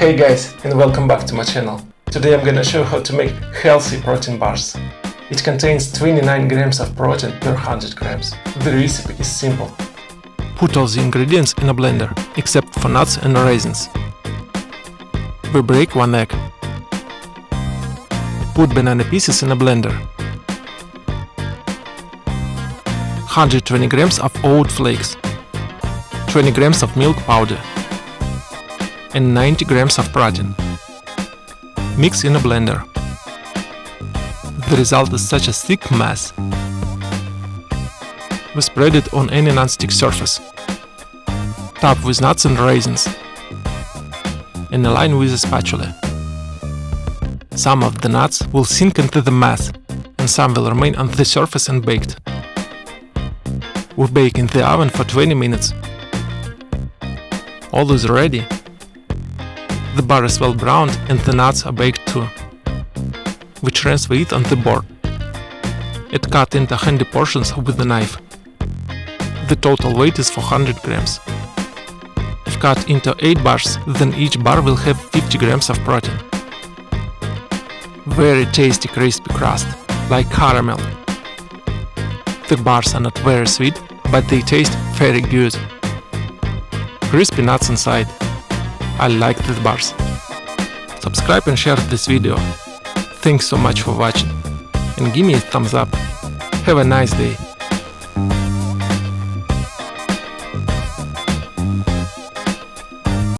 Hey guys, and welcome back to my channel. Today I'm gonna show you how to make healthy protein bars. It contains 29 grams of protein per 100 grams. The recipe is simple. Put all the ingredients in a blender, except for nuts and raisins. We break 1 egg. Put banana pieces in a blender. 120 grams of oat flakes. 20 grams of milk powder. And 90 grams of protein. Mix in a blender. The result is such a thick mass. We spread it on any non-stick surface. Top with nuts and raisins. And align with a spatula. Some of the nuts will sink into the mass, and some will remain on the surface and baked. We bake in the oven for 20 minutes. All is ready. The bar is well browned and the nuts are baked too. We transfer it on the board. It cut into handy portions with a knife. The total weight is 400 grams. If cut into 8 bars, then each bar will have 50 grams of protein. Very tasty crispy crust, like caramel. The bars are not very sweet, but they taste very good. Crispy nuts inside. I like these bars. Subscribe and share this video. Thanks so much for watching. And give me a thumbs up. Have a nice day.